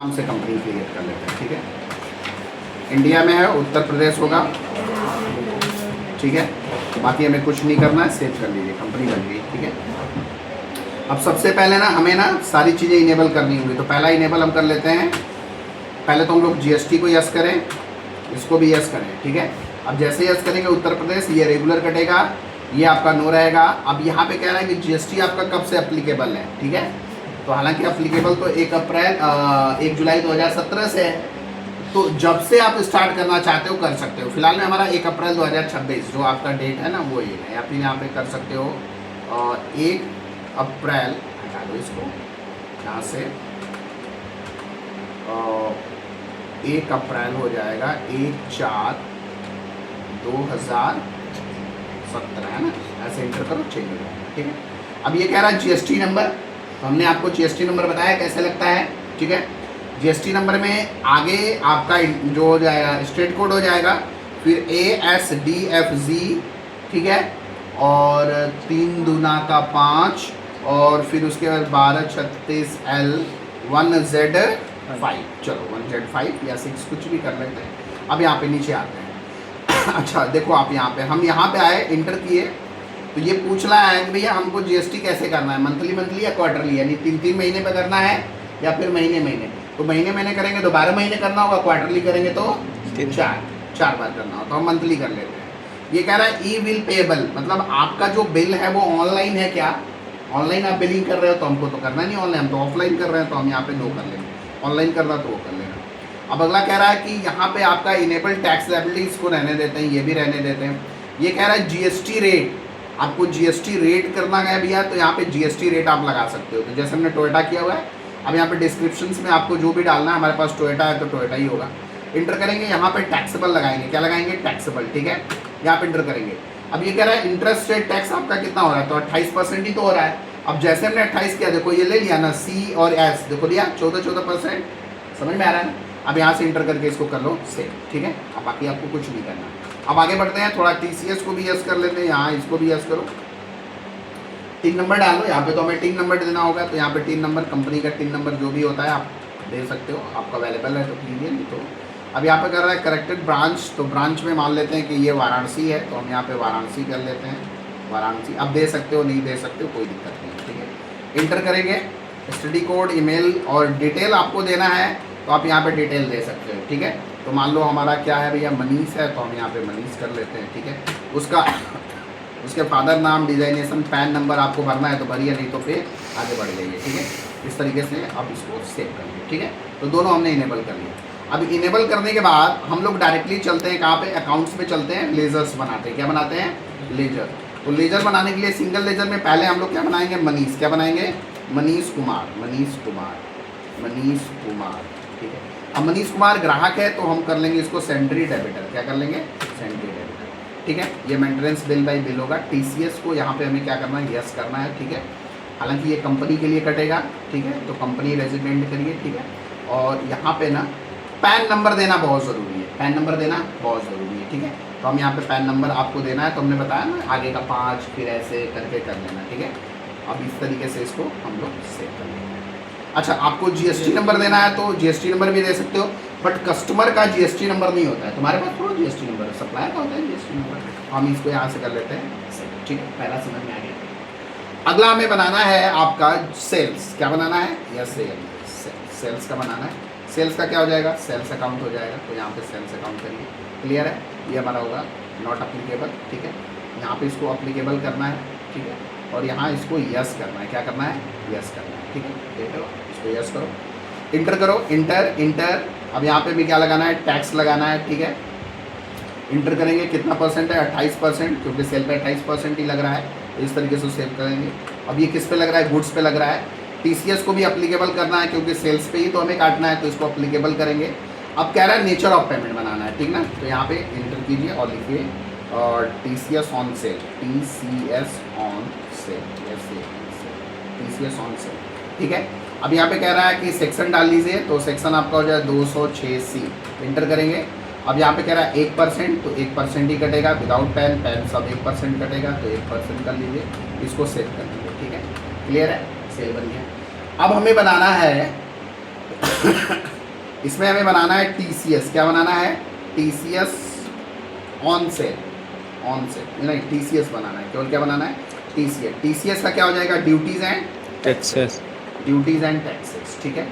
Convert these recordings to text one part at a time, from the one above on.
नाम से company create कर लेते हैं। ठीक है, इंडिया में है, उत्तर प्रदेश होगा। ठीक है, बाकी हमें कुछ नहीं करना है, सेव कर लीजिए, कंपनी बन गई। ठीक है, अब सबसे पहले ना हमें ना सारी चीज़ें इनेबल करनी होंगी। तो पहला इनेबल हम कर लेते हैं। पहले तो हम लोग जीएसटी को यस करें, इसको भी यस करें। ठीक है, अब जैसे यस करेंगे उत्तर प्रदेश, ये रेगुलर कटेगा, ये आपका नो रहेगा। अब यहाँ पे कह रहा है कि जीएसटी आपका कब से अप्लीकेबल है। ठीक है, तो हालांकि अप्लीकेबल तो 1 जुलाई 2017 से है, तो जब से आप स्टार्ट करना चाहते हो कर सकते हो। फिलहाल में हमारा 1 अप्रैल 2026 जो आपका डेट है ना वो ये है, या फिर यहाँ पे कर सकते हो 1 अप्रैल, हटा दो इसको यहाँ से, 1 अप्रैल हो जाएगा 1/4/2017 है ना, ऐसे इंटर करो, चेंज हो जाएगा। ठीक है, अब ये कह रहा है जीएसटी नंबर, तो हमने आपको जीएसटी नंबर बताया कैसे लगता है। ठीक है, जीएसटी नंबर में आगे आपका जो हो जाएगा स्टेट कोड हो जाएगा, फिर ASDFG, ठीक है, और 3 दूना का 5, और फिर उसके बाद 1236L 1Z5, चलो 1Z5 या 6 कुछ भी कर लेते हैं। अब यहाँ पे नीचे आते हैं। अच्छा देखो, आप यहाँ पे, हम यहाँ पे आए, इंटर किए, तो ये पूछ रहा है कि भैया हमको जीएसटी कैसे करना है, मंथली या क्वार्टरली, यानी 3 महीने पे करना है या फिर महीने। तो महीने करेंगे तो 12 महीने करना होगा, क्वार्टरली करेंगे तो 4 बार करना होगा। तो हम मंथली कर लेते हैं। ये कह रहा है ई बिल पेएबल, मतलब आपका जो बिल है वो ऑनलाइन है क्या, ऑनलाइन आप बिलिंग कर रहे हो, तो हमको तो करना नहीं ऑनलाइन, हम तो ऑफलाइन कर रहे हैं, तो हम यहाँ पे नो कर लेंगे। ऑनलाइन करना तो वो कर लेना। अब अगला कह रहा है कि यहाँ पे आपका इनेबल टैक्स लायबिलिटी, इसको रहने देते हैं, ये भी रहने देते हैं। ये कह रहा है जीएसटी रेट, आपको जीएसटी रेट करना है भैया, तो यहाँ पे जीएसटी रेट आप लगा सकते हो। तो जैसे हमने टोयोटा किया हुआ है, अब यहाँ पे डिस्क्रिप्शंस में आपको जो भी डालना है, हमारे पास टोयोटा है तो टोयोटा ही होगा। इंटर करेंगे, यहाँ पे टैक्सेबल लगाएंगे, क्या लगाएंगे, टैक्सेबल। ठीक है, यहाँ पे इंटर करेंगे। अब ये कह रहा है इंटरेस्ट रेट टैक्स आपका कितना हो रहा है, तो 28% ही तो हो रहा है। अब जैसे हमने 28 किया, देखो ये ले लिया ना, C और S, देखो लिया 14%, समझ में आ रहा है ना। अब यहाँ से इंटर करके इसको कर लो सेव। ठीक है, अब बाकी आपको कुछ नहीं करना। अब आगे बढ़ते हैं, थोड़ा TCS को भी यस कर लेते हैं, यहाँ इसको भी यस करो, 3 नंबर डाल लो। यहाँ पे तो हमें 3 नंबर देना होगा, तो यहाँ पे 3 नंबर, कंपनी का 3 नंबर जो भी होता है आप दे सकते हो, आपका अवेलेबल है तो कीजिए, नहीं तो। अब यहाँ पे कर रहा है करेक्टेड ब्रांच, तो ब्रांच में मान लेते हैं कि ये वाराणसी है, तो हम यहाँ पे वाराणसी कर लेते हैं, वाराणसी। अब दे सकते हो, नहीं दे सकते हो, कोई दिक्कत नहीं। ठीक है, इंटर करेंगे, स्टडी कोड, ईमेल और डिटेल आपको देना है, तो आप यहाँ पे डिटेल दे सकते हो। ठीक है, तो मान लो हमारा क्या है भैया, मनीष है, तो हम यहाँ पे मनीष कर लेते हैं। ठीक है, उसके फादर नाम, डिजाइनेशन, पैन नंबर आपको भरना है तो भरिए, नहीं तो फिर आगे बढ़ जाइए। ठीक है, इस तरीके से आप इसको सेव करिए। ठीक है, तो दोनों हमने इनेबल कर लिया। अब इनेबल करने के बाद हम लोग डायरेक्टली चलते हैं कहाँ पे, अकाउंट्स पे चलते हैं, लेजर्स बनाते हैं। क्या बनाते हैं, लेजर। तो लेजर बनाने के लिए सिंगल लेजर में पहले हम लोग क्या बनाएंगे, मनीष। क्या बनाएंगे, मनीष कुमार। ठीक है, अब मनीष कुमार ग्राहक है, तो हम कर लेंगे इसको सेंट्री डेबिटर। क्या कर लेंगे, सेंट्री डेबिटर। ठीक है, ये मेंटेनेंस बिल बाई बिल होगा। TCS को यहाँ पे हमें क्या करना है, यस करना है। ठीक है, हालांकि ये कंपनी के लिए कटेगा। ठीक है, तो कंपनी रेजिडेंट करिए। ठीक है, और यहाँ पे ना पैन नंबर देना बहुत ज़रूरी है, पैन नंबर देना बहुत ज़रूरी है। ठीक है, तो हम यहाँ पे पैन नंबर आपको देना है, तो हमने बताया ना आगे का 5, फिर ऐसे करके कर लेना। ठीक है, अब इस तरीके से इसको हम लोग सेव कर लेंगे। अच्छा, आपको जीएसटी नंबर देना है तो जीएसटी नंबर भी दे सकते हो, बट कस्टमर का जीएसटी नंबर नहीं होता है। तुम्हारे पास थोड़ा जीएसटी नंबर है, सप्लायर का होता है जीएसटी नंबर। हम इसको यहाँ से कर लेते हैं। ठीक है, पहला समझ में आ गया। अगला हमें बनाना है आपका सेल्स। क्या बनाना है, या सेल्स का बनाना है। सेल्स का क्या हो जाएगा, सेल्स अकाउंट हो जाएगा, तो यहाँ पे सेल्स अकाउंट करिए। क्लियर है, ये हमारा होगा नॉट अप्लीकेबल। ठीक है, यहाँ पे इसको अप्लीकेबल करना है। ठीक है, और यहाँ इसको यस करना है। क्या करना है, यस करना है। ठीक है, देख लो, इसको यस करो, इंटर करो, इंटर। अब यहाँ पे भी क्या लगाना है, टैक्स लगाना है। ठीक है, इंटर करेंगे, कितना परसेंट है, 28%, क्योंकि सेल पे 28% ही लग रहा है, तो इस तरीके से सेव करेंगे। अब ये किस पे लग रहा है, गुड्स पे लग रहा है। TCS को भी अप्लीकेबल करना है, क्योंकि सेल्स पे ही तो हमें काटना है, तो इसको अप्लीकेबल करेंगे। अब कह रहा है नेचर ऑफ पेमेंट बनाना है। ठीक ना, तो यहाँ पे इंटर कीजिए और लिखिए और TCS on sale, TCS on sale. ठीक है, अब यहाँ पे कह रहा है कि सेक्शन डाल लीजिए, तो सेक्शन आपका हो जाए 206C। इंटर करेंगे। अब यहाँ पे कह रहा है 1%, तो 1% ही कटेगा, विदाउट पैन सब 1% कटेगा, तो 1% कर लीजिए, इसको सेव कर लीजिए। ठीक है, क्लियर है, सेल बन गया। अब हमें बनाना है इसमें हमें बनाना है TCS। क्या बनाना है? TCS ऑन सेल, नहीं TCS बनाना है, केवल क्या बनाना है? TCS का क्या हो जाएगा? Duties and taxes. ठीक है।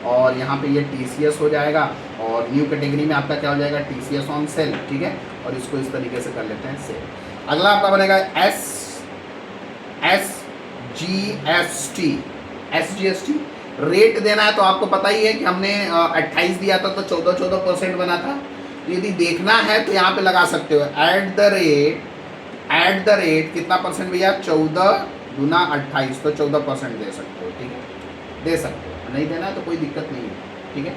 और यहाँ पे ये TCS हो जाएगा, और न्यू कैटेगरी में आपका क्या हो जाएगा? TCS ऑन सेल, ठीक है। और इसको इस तरीके से कर लेते हैं सेल। अगला आपका बनेगा SGST। रेट देना है तो आपको पता ही है कि हमने 28 दिया था तो 14% बना था। तो यदि देखना है तो यहाँ पे लगा सकते हो एट द रेट कितना परसेंट भैया? 14 गुना 28, तो 14% दे सकते हो, ठीक है, दे सकते हो। नहीं देना है तो कोई दिक्कत नहीं है, ठीक है।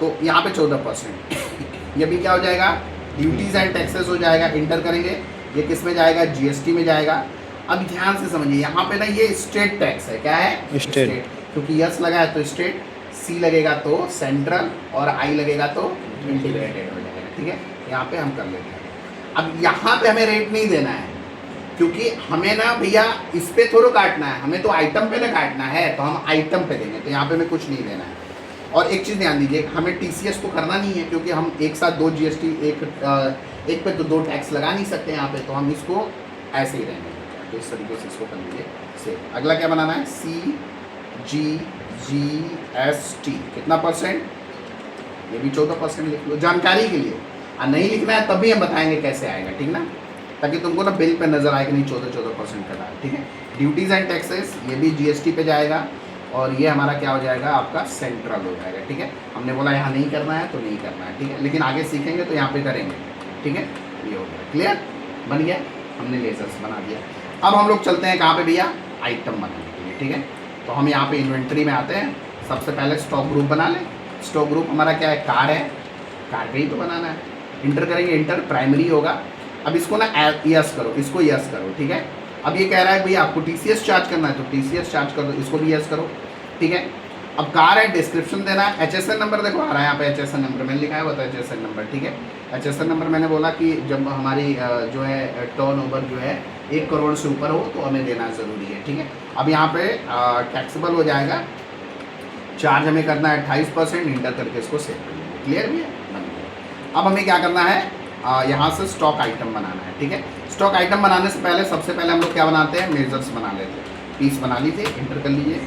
तो यहाँ पे 14%। ये भी क्या हो जाएगा? ड्यूटीज एंड टैक्सेस हो जाएगा। इंटर करेंगे, ये किस में जाएगा? GST में जाएगा। अब ध्यान से समझिए, यहाँ पे ना ये स्टेट टैक्स है। क्या है? स्टेट। क्योंकि यस लगा है तो स्टेट, C लगेगा तो सेंट्रल, और I लगेगा तो इंटीग्रेटेड हो जाएगा, ठीक है। यहाँ पे हम कर लेते हैं। अब यहाँ पे हमें रेट नहीं देना है, क्योंकि हमें ना भैया इस पे थोड़ा काटना है, हमें तो आइटम पे ना काटना है, तो हम आइटम पे देंगे। तो यहाँ पे हमें कुछ नहीं देना है। और एक चीज़ ध्यान दीजिए, हमें TCS तो करना नहीं है, क्योंकि हम एक साथ 2 GST एक पे तो 2 टैक्स लगा नहीं सकते यहाँ पे, तो हम इसको ऐसे ही रहेंगे। तो इस तरीके से इसको कर लीजिए सेव। अगला क्या बनाना है? CGST कितना परसेंट? ये भी 14% लिख लो जानकारी के लिए। और नहीं लिखना है तब भी हम बताएंगे कैसे आएगा, ठीक ना, ताकि तुमको ना बिल पे नजर आए कि नहीं 14% कटा है, ठीक है। ड्यूटीज एंड टैक्सेस ये भी GST पे जाएगा, और ये हमारा क्या हो जाएगा? आपका सेंट्रल हो जाएगा, ठीक है। हमने बोला यहाँ नहीं करना है तो नहीं करना है, ठीक है, लेकिन आगे सीखेंगे तो यहाँ पे करेंगे, ठीक है। ये हो गया, क्लियर, बन गया, हमने लेजर्स बना दिया। अब हम लोग चलते हैं कहाँ पे भैया? आइटम बनाने के लिए, ठीक है। तो हम यहाँ पे इन्वेंट्री में आते हैं। सबसे पहले स्टॉक ग्रुप बना लें। स्टॉक ग्रुप हमारा क्या है? कार है, कार का ही तो बनाना है। इंटर करेंगे, इंटर प्राइमरी होगा। अब इसको ना यस करो, इसको यस करो, ठीक है। अब ये कह रहा है भैया आपको TCS चार्ज करना है, तो TCS चार्ज कर दो, इसको भी यस करो, ठीक है। अब कार है, डिस्क्रिप्शन देना है। HSN नंबर देखो आ रहा है यहाँ पे, HSN नंबर मैंने लिखा है, वो HSN नंबर, ठीक है। HSN नंबर मैंने बोला कि जब हमारी जो है टर्नओवर जो है 1 करोड़ से ऊपर हो तो हमें देना ज़रूरी है, ठीक है। अब यहाँ पे टैक्सेबल हो जाएगा, चार्ज हमें करना है 28%। इंटर करके इसको सेव कर लेंगे, क्लियर भी है, बन गया। अब हमें क्या करना है? यहाँ से स्टॉक आइटम बनाना है, ठीक है। स्टॉक आइटम बनाने से पहले सबसे पहले हम लोग क्या बनाते हैं? मेजर्स बना लेते हैं। पीस बना लीजिए, इंटर कर लीजिए,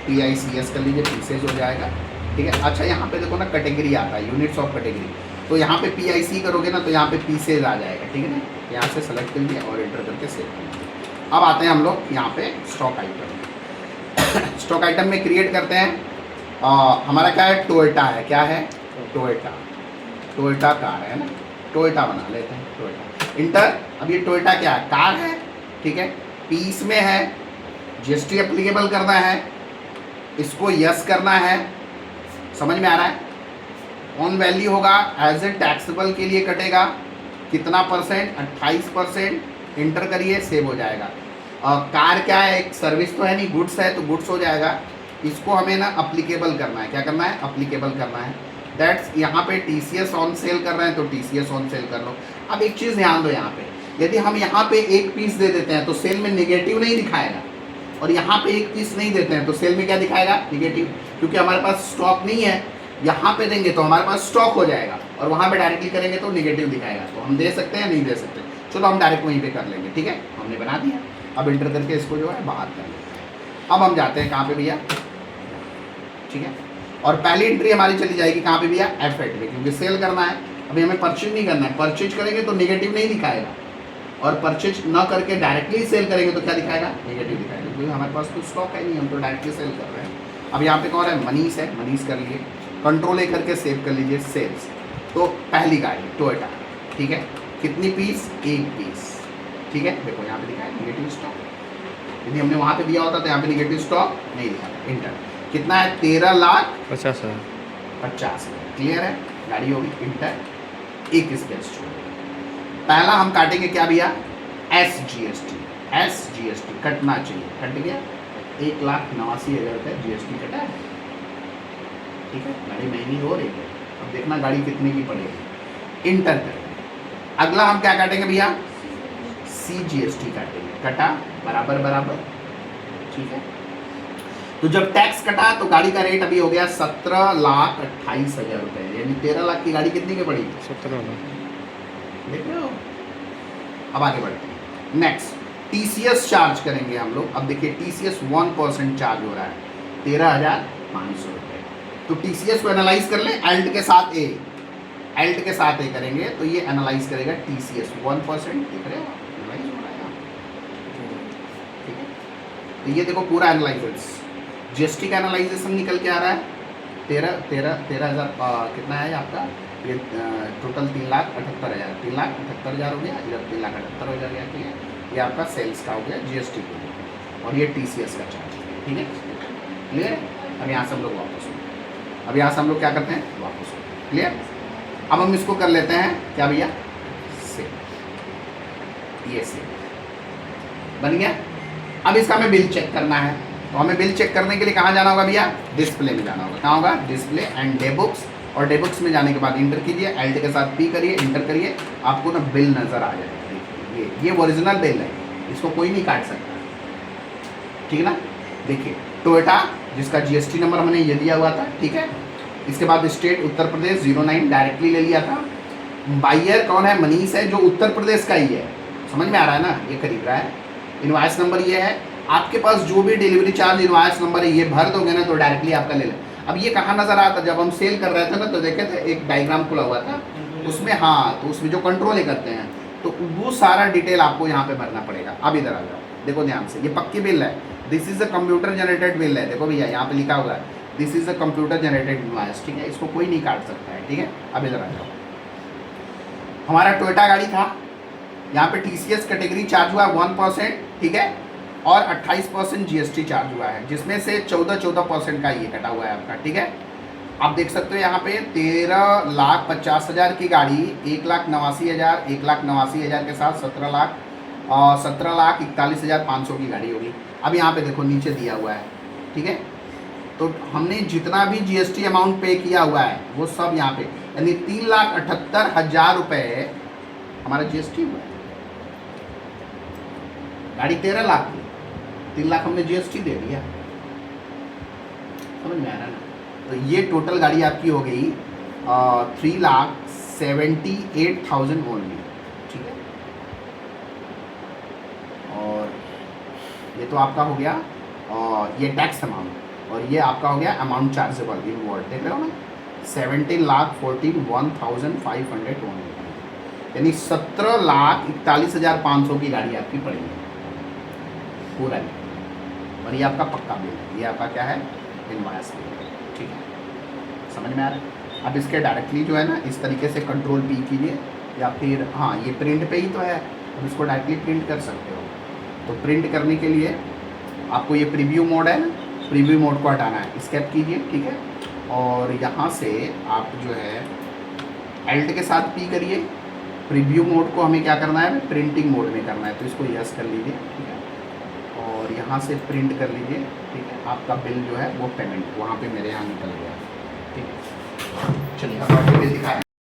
PICS कर लीजिए, पीसेज हो जाएगा, ठीक है। अच्छा यहाँ पे देखो ना कैटेगरी आता है, यूनिट्स ऑफ कैटेगरी, तो यहाँ पे PIC करोगे ना तो यहाँ पे पीसेज आ जाएगा, ठीक है ना। यहाँ से सेलेक्ट कर लीजिए और इंटर करके सेव कर लीजिए। अब आते हैं हम लोग यहाँ पे स्टॉक आइटम। स्टॉक आइटम में क्रिएट करते हैं, हमारा क्या है? टोयोटा है। क्या है? टोयोटा कार है ना, टोयोटा बना लेते हैं, टोयोटा। इंटर। अब ये टोयोटा क्या है? कार है, ठीक है, पीस में है, GST एप्लीकेबल करना है, इसको यस करना है, समझ में आ रहा है। ऑन वैल्यू होगा, एज ए टैक्सेबल के लिए कटेगा कितना परसेंट? 28%। इंटर करिए, सेव हो जाएगा। कार क्या है? एक सर्विस तो है नहीं, गुड्स है, तो गुड्स हो जाएगा। इसको हमें ना अप्लीकेबल करना है। क्या करना है? अप्लीकेबल करना है। दैट्स यहाँ पे TCS ऑन सेल कर रहे हैं तो TCS ऑन सेल कर लो। अब एक चीज़ ध्यान दो, यहाँ पे यदि हम यहाँ पे एक पीस दे देते हैं तो सेल में नेगेटिव नहीं दिखाएगा, और यहाँ पे एक पीस नहीं देते हैं तो सेल में क्या दिखाएगा? नेगेटिव, क्योंकि हमारे पास स्टॉक नहीं है। यहाँ पे देंगे तो हमारे पास स्टॉक हो जाएगा, और वहाँ पे डायरेक्टली करेंगे तो नेगेटिव दिखाएगा। तो हम दे सकते हैं, नहीं दे सकते, चलो हम डायरेक्ट वहीं पे कर लेंगे, ठीक है। हमने बना दिया, अब इंटर करके इसको जो है बाहर कर लेते हैं। अब हम जाते हैं कहाँ पे भैया? ठीक है, और पहली एंट्री हमारी चली जाएगी कहाँ पे भैया? F8 में, क्योंकि सेल करना है। अभी हमें परचेज नहीं करना है, परचेज करेंगे तो नेगेटिव नहीं दिखाएगा, और परचेज न करके डायरेक्टली सेल करेंगे तो क्या दिखाएगा? नेगेटिव दिखाएगा, क्योंकि हमारे पास तो स्टॉक है नहीं, हम तो डायरेक्टली सेल कर रहे हैं। अब यहाँ पे कौन है? मनीष है, मनीष कर लिए, कंट्रोल ए करके सेव कर लीजिए, सेल्स। तो पहली गाड़ी टोयोटा, ठीक है, कितनी पीस? 1 पीस, ठीक है। देखो यहाँ पे दिखाया नेगेटिव स्टॉक, यदि हमने वहाँ पे दिया होता तो यहाँ पे नेगेटिव स्टॉक नहीं दिखाया। इंटर। कितना है? 13,50,000। क्लियर है, गाड़ी होगी। इंटर। एक स्पेस छोड़, पहला हम काटेंगे क्या भैया? SGST कटना चाहिए, कट गया। 1,89,000 रुपये GST कटा है, ठीक है। गाड़ी महंगी हो रही है, अब देखना गाड़ी कितने की पड़ेगी। इंटर करेंगे। अगला हम क्या काटेंगे भैया? CGST काटेंगे, कटा, बराबर बराबर, ठीक है। तो जब टैक्स कटा तो गाड़ी का रेट अभी हो गया 17,28,000 रुपए, यानी 13 लाख की गाड़ी कितनी की पड़ी? 17 लाख। देख रहे हो। अब आगे बढ़ते हैं। नेक्स्ट टीसीएस चार्ज करेंगे हम लोग। अब देखिए टीसीएस 1% चार्ज हो रहा है 13,500 रुपये। तो टीसीएस को एनालाइज कर ले एल्ट के साथ ए, एल्ट के साथ ए करेंगे तो ये एनालाइज करेगा टीसीएस 1%। देख रहे हो एनालाइज हो रहा है, ठीक है। तो ये देखो पूरा एनालाइज, जीएसटी का एनालाइजेशन निकल के आ रहा है 13,000 कितना है आपका ये टोटल 3,78,000, 3,78,000 हो गया, इधर 3,78,000 हो गया, ठीक है। ये आपका सेल्स का हो गया जीएसटी के लिए, और ये टीसीएस का चार्ज, ठीक है, क्लियर। अब यहाँ से हम लोग वापस हो, अब यहाँ से हम लोग क्या करते हैं वापस हो, क्लियर। अब हम इसको कर लेते हैं क्या भैया, सेव, ये सेव बन गया। अब इसका हमें बिल चेक करना है, तो हमें बिल चेक करने के लिए कहाँ जाना होगा भैया, डिस्प्ले में जाना होगा। कहाँ होगा, डिस्प्ले एंड डे बुक्स, और डे बुक्स में जाने के बाद इंटर कीजिए, एल्ट के साथ पी करिए, इंटर करिए, आपको ना बिल नज़र आ जाएगा। देखिए ये ओरिजिनल बिल है, इसको कोई नहीं काट सकता, ठीक है ना। देखिए टोयोटा जिसका जीएसटी नंबर हमने ये दिया हुआ था, ठीक है। इसके बाद स्टेट उत्तर प्रदेश 09 डायरेक्टली ले लिया था। बायर कौन है, मनीष है, जो उत्तर प्रदेश का ही है, समझ में आ रहा है ना, ये खरीद रहा है। इनवॉइस नंबर ये है, आपके पास जो भी डिलीवरी चार्ज इनवॉइस नंबर है ये भर दोगे ना तो डायरेक्टली आपका ले लें। अब ये कहाँ नजर आता, जब हम सेल कर रहे थे ना तो देखे थे एक डायग्राम खुला हुआ था उसमें, हाँ, तो उसमें जो कंट्रोल करते हैं तो वो सारा डिटेल आपको यहाँ पे भरना पड़ेगा। अब इधर आ जाओ, देखो ध्यान से, ये पक्की बिल है, this is a computer generated bill है। देखो भैया यहाँ पे लिखा हुआ है this is a computer generated invoice, ठीक है, इसको कोई नहीं काट सकता है, ठीक है। अब इधर आ जाओ, हमारा टोयोटा गाड़ी था, यहाँ पे टीसीएस कैटेगरी चार्ज हुआ 1%, ठीक है, और 28% जीएसटी चार्ज हुआ है, जिसमें से 14% का ये कटा हुआ है आपका, ठीक है। आप देख सकते हो यहाँ पे 13,50,000 की गाड़ी 1,89,000, 1,89,000 के साथ 17,41,500 की गाड़ी होगी। अब यहाँ पे देखो नीचे दिया हुआ है, ठीक है, तो हमने जितना भी जीएसटी अमाउंट पे किया हुआ है वो सब यहाँ पे, यानी 3,78,000 रुपये हमारा जीएसटी हुआ है। गाड़ी 13 लाख की, 3 लाख हमने जीएसटी दे दिया, समझ में आ रहा है ना। तो ये टोटल गाड़ी आपकी हो गई 3,78,000 ओनली, ठीक है। और ये तो आपका हो गया, और ये टैक्स अमाउंट, और ये आपका हो गया अमाउंट चार्जेबल इन वर्ड, देख रहे हो ना, 17,41,500 ओनली, यानी 17,41,500 की गाड़ी आपकी पड़ेगी पूरा, और ये आपका पक्का बिल है, ये आपका क्या है, इनवॉइस बिल, ठीक है, समझ में आ रहा है। अब इसके डायरेक्टली जो है ना इस तरीके से कंट्रोल पी कीजिए, या फिर हाँ ये प्रिंट पे ही तो है, अब इसको डायरेक्टली प्रिंट कर सकते हो। तो प्रिंट करने के लिए आपको ये प्रीव्यू मोड है ना, प्रीव्यू मोड को हटाना है, स्केप कीजिए, ठीक है, और यहाँ से आप जो है एल्ट के साथ पी करिए। प्रीव्यू मोड को हमें क्या करना है, प्रिंटिंग मोड में करना है, तो इसको यस कर लीजिए, ठीक है, और यहाँ से प्रिंट कर लीजिए, ठीक है। आपका बिल जो है वो पेमेंट वहाँ पे मेरे यहाँ निकल गया, ठीक है। चलिए अब आपको बिल दिखाएं।